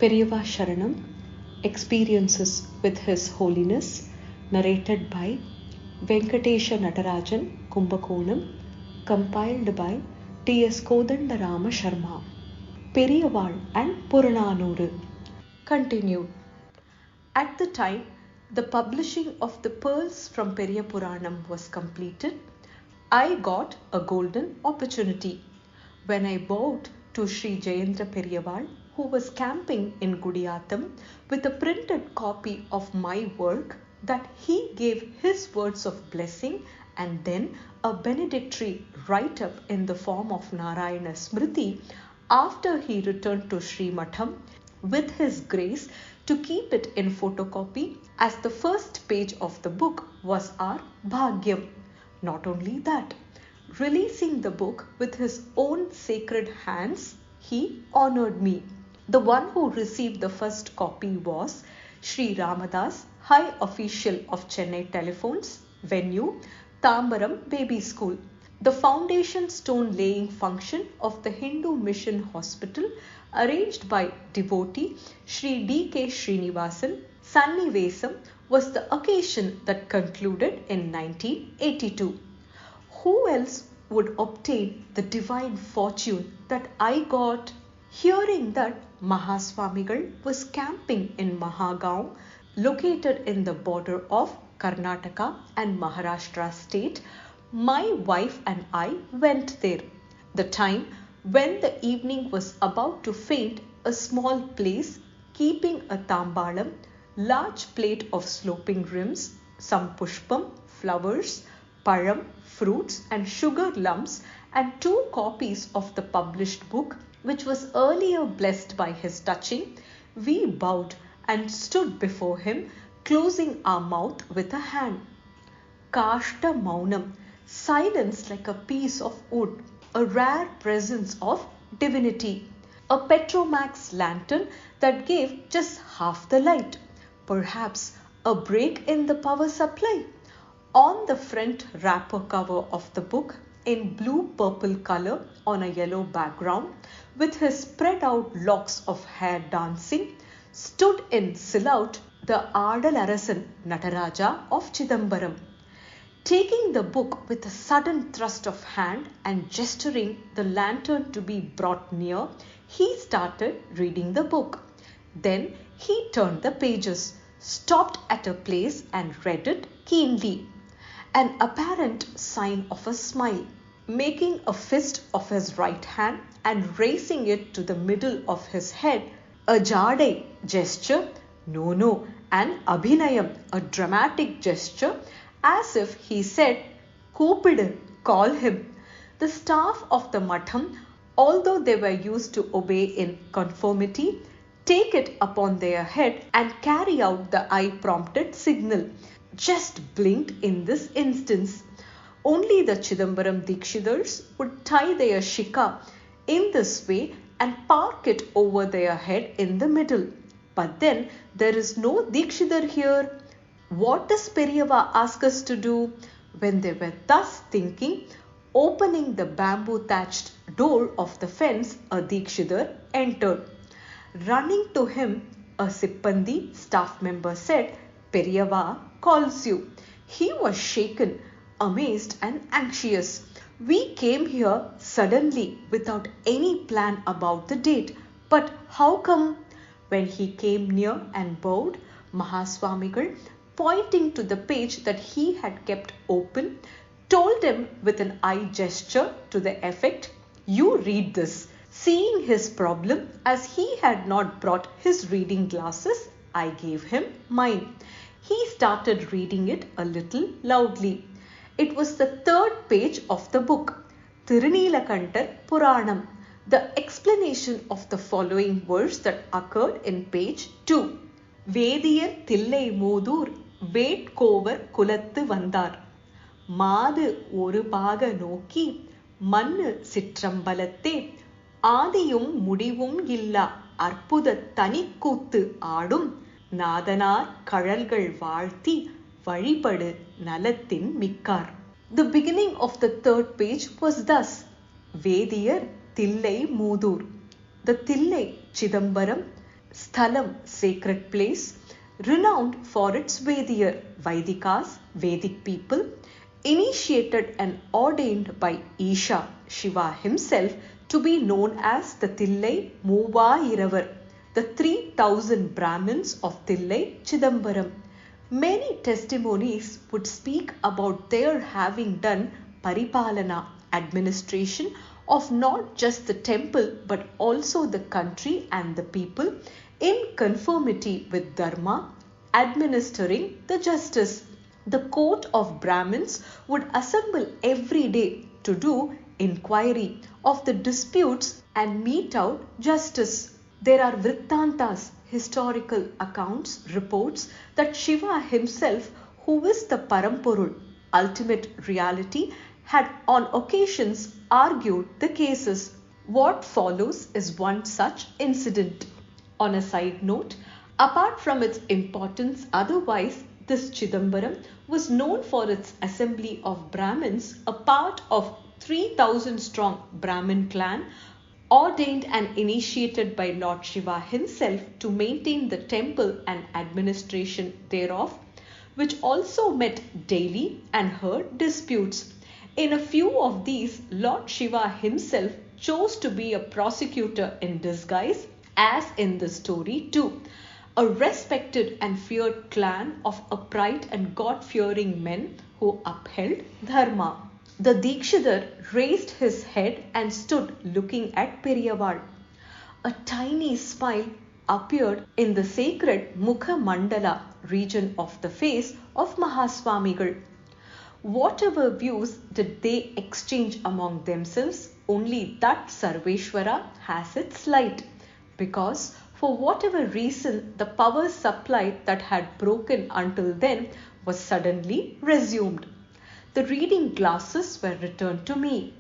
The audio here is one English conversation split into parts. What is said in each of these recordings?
Periyava Sharanam, Experiences with His Holiness, narrated by Venkatesha Natarajan, Kumbakonam, compiled by T.S. Kodandarama Sharma. Periyaval and Puranaanooru. Continued. At the time the publishing of the Pearls from Periya Puranam was completed, I got a golden opportunity when I bowed to Sri Jayendra Periyaval, who was camping in Gudiyatham with a printed copy of my work, that he gave his words of blessing and then a benedictory write-up in the form of Narayana Smriti after he returned to Sri Matham with his grace to keep it in photocopy, as the first page of the book was our Bhagyam. Not only that, releasing the book with his own sacred hands, he honored me. The one who received the first copy was Sri Ramadas, High Official of Chennai Telephones, venue Tambaram Baby School. The foundation stone laying function of the Hindu Mission Hospital, arranged by devotee Sri D.K. Srinivasan, Sannivesam, was the occasion that concluded in 1982. Who else would obtain the divine fortune that I got? Hearing that Mahaswamigal was camping in Mahagaon, located in the border of Karnataka and Maharashtra state, my wife and I went there. The time when the evening was about to faint, a small place keeping a tambalam, large plate of sloping rims, some pushpam, flowers, param, fruits and sugar lumps, and 2 copies of the published book, which was earlier blessed by his touching, we bowed and stood before him, closing our mouth with a hand. Kashta Maunam, silence like a piece of wood, a rare presence of divinity, a Petromax lantern that gave just half the light, perhaps a break in the power supply. On the front wrapper cover of the book, in blue-purple color on a yellow background, with his spread out locks of hair dancing, stood in silhouette the Adalarasan Nataraja of Chidambaram. Taking the book with a sudden thrust of hand and gesturing the lantern to be brought near, he started reading the book. Then he turned the pages, stopped at a place and read it keenly. An apparent sign of a smile, making a fist of his right hand and raising it to the middle of his head, a jade gesture, no, an abhinayam, a dramatic gesture, as if he said, Koopidu, call him. The staff of the Matham, although they were used to obey in conformity, take it upon their head and carry out the eye-prompted signal, just blinked in this instance. Only the Chidambaram Dikshidars would tie their shika in this way and park it over their head in the middle. But then there is no Dikshidar here. What does Periyava ask us to do? When they were thus thinking, opening the bamboo-thatched door of the fence, a Dikshidar entered. Running to him, a Sippandi staff member said, Periyava calls you. He was shaken, amazed and anxious. We came here suddenly without any plan about the date. But how come? When he came near and bowed, Mahaswamigal, pointing to the page that he had kept open, told him with an eye gesture to the effect, you read this. Seeing his problem, as he had not brought his reading glasses, I gave him mine. He started reading it a little loudly. It was the 3rd page of the book, Tirunelakantar Puranam, the explanation of the following verse that occurred in page 2. Vediyar Thillai Moodur Vetkovar Kulathu Vandar. Madu oru paga nokki Mannu Sitrambalatte Adiyum Mudivum illa Arpuda Tanikuttu Adum Nadanar Kadalgal Vaalthi Vazhipadu Nalathin Mikkar. The beginning of the 3rd page was thus: Vediyar Thillai Moodur. The Thillai Chidambaram, Sthalam, sacred place, renowned for its Vediyar, Vaidikas, Vedic people, initiated and ordained by Isha, Shiva himself, to be known as the Thillai Moovayiravar, the 3000 Brahmins of Thillai Chidambaram. Many testimonies would speak about their having done paripalana, administration of not just the temple but also the country and the people in conformity with dharma, administering the justice. The court of Brahmins would assemble every day to do inquiry of the disputes and mete out justice. There are vrittantas, historical accounts, reports that Shiva himself, who is the Parampurul, ultimate reality, had on occasions argued the cases. What follows is one such incident. On a side note, apart from its importance otherwise, this Chidambaram was known for its assembly of Brahmins, a part of 3000 strong Brahmin clan, ordained and initiated by Lord Shiva himself to maintain the temple and administration thereof, which also met daily and heard disputes. In a few of these, Lord Shiva himself chose to be a prosecutor in disguise, as in the story too. A respected and feared clan of upright and God-fearing men who upheld dharma. The Dikshidhar raised his head and stood looking at Periyava. A tiny smile appeared in the sacred Mukha Mandala region of the face of Mahaswamigal. Whatever views did they exchange among themselves, only that Sarveshwara has its light, because for whatever reason the power supply that had broken until then was suddenly resumed. The reading glasses were returned to me.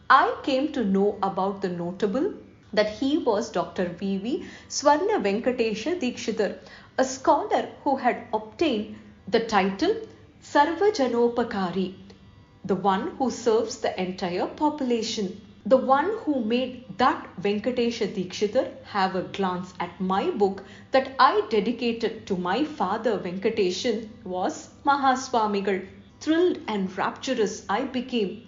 I came to know about the notable that he was Dr. V.V. Swarna Venkatesha Dikshidhar, a scholar who had obtained the title Sarvajanopakari, the one who serves the entire population. The one who made that Venkatesha Dikshidhar have a glance at my book that I dedicated to my father Venkateshan was Mahaswamigal. Thrilled and rapturous I became.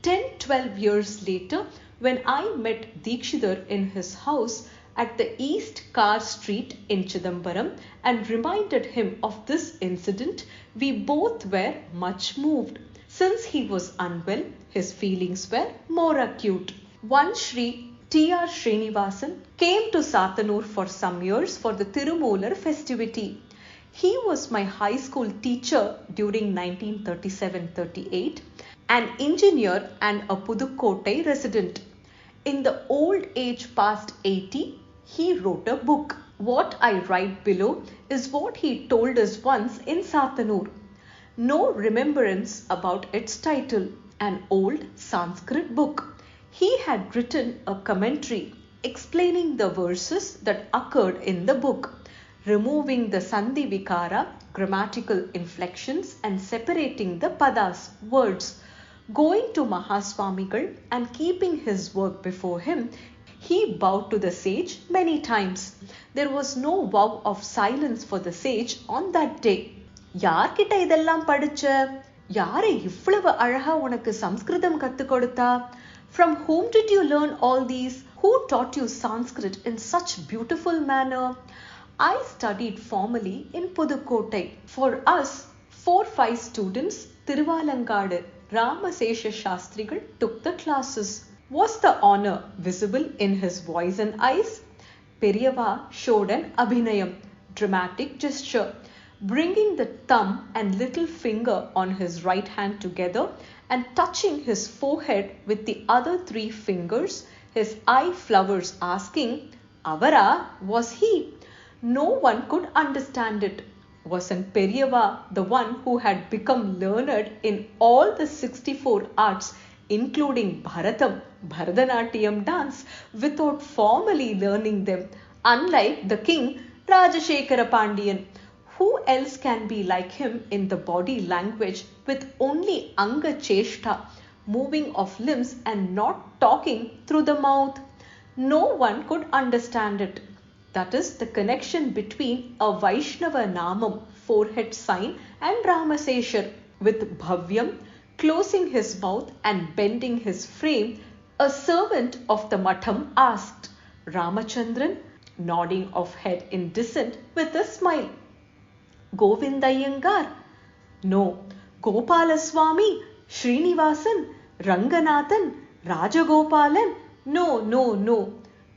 10-12 years later, when I met Dikshidhar in his house at the East Car Street in Chidambaram and reminded him of this incident, we both were much moved. Since he was unwell, his feelings were more acute. One Sri T.R. Srinivasan came to Sathanur for some years for the Tirumular festivity. He was my high school teacher during 1937-38, an engineer and a Pudukkottai resident. In the old age past 80, he wrote a book. What I write below is what he told us once in Sathanur. No remembrance about its title, an old Sanskrit book. He had written a commentary explaining the verses that occurred in the book, removing the Sandhi Vikara, grammatical inflections and separating the padas, words. Going to Mahaswamigal and keeping his work before him, he bowed to the sage many times. There was no vow of silence for the sage on that day. யார்கிட்ட இதெல்லாம் படிச்ச? யாரை இவ்வளவு அழகா உனக்கு சம்ஸ்கிருதம் கத்துக் கொடுத்தா? From whom did you learn all these? Who taught you Sanskrit in such beautiful manner? I studied formally in Pudukkottai. For us, 4-5 students, Tiruvalangadu, Ramasesha Shastrigal took the classes. Was the honor visible in his voice and eyes? Periyava showed an abhinayam, dramatic gesture, bringing the thumb and little finger on his right hand together and touching his forehead with the other 3 fingers, his eye flowers, asking, Avara, was he? No one could understand it. Wasn't Periyava the one who had become learned in all the 64 arts, including Bharatam, Bharatanatyam dance, without formally learning them, unlike the king Rajashekara Pandian? Who else can be like him in the body language with only Anga Cheshta, moving of limbs and not talking through the mouth? No one could understand it. That is the connection between a Vaishnava Namam forehead sign and Ramaseshar with Bhavyam closing his mouth and bending his frame. A servant of the Matham asked, Ramachandran, nodding of head in dissent with a smile. Govindayangar? No. Gopalaswami, Srinivasan, Ranganathan, Rajagopalan? No.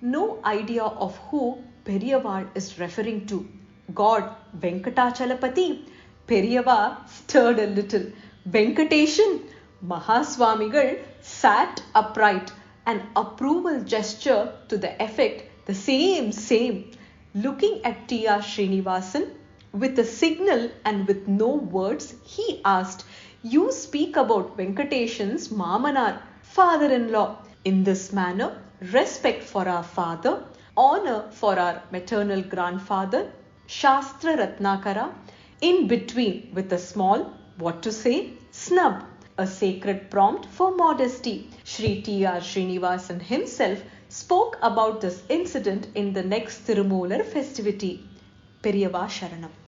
No idea of who Periyava is referring to. God, Venkatachalapati. Periyava stirred a little. Venkateshan, Mahaswamigal sat upright, an approval gesture to the effect the same. Looking at T.R. Srinivasan, with a signal and with no words, he asked, You speak about Venkateshan's Mamanar, father-in-law. In this manner, respect for our father, honor for our maternal grandfather, Shastra Ratnakara, in between with a small, what to say, snub, a sacred prompt for modesty. Sri T.R. Srinivasan himself spoke about this incident in the next Thirumolar festivity. Periyava Sharanam.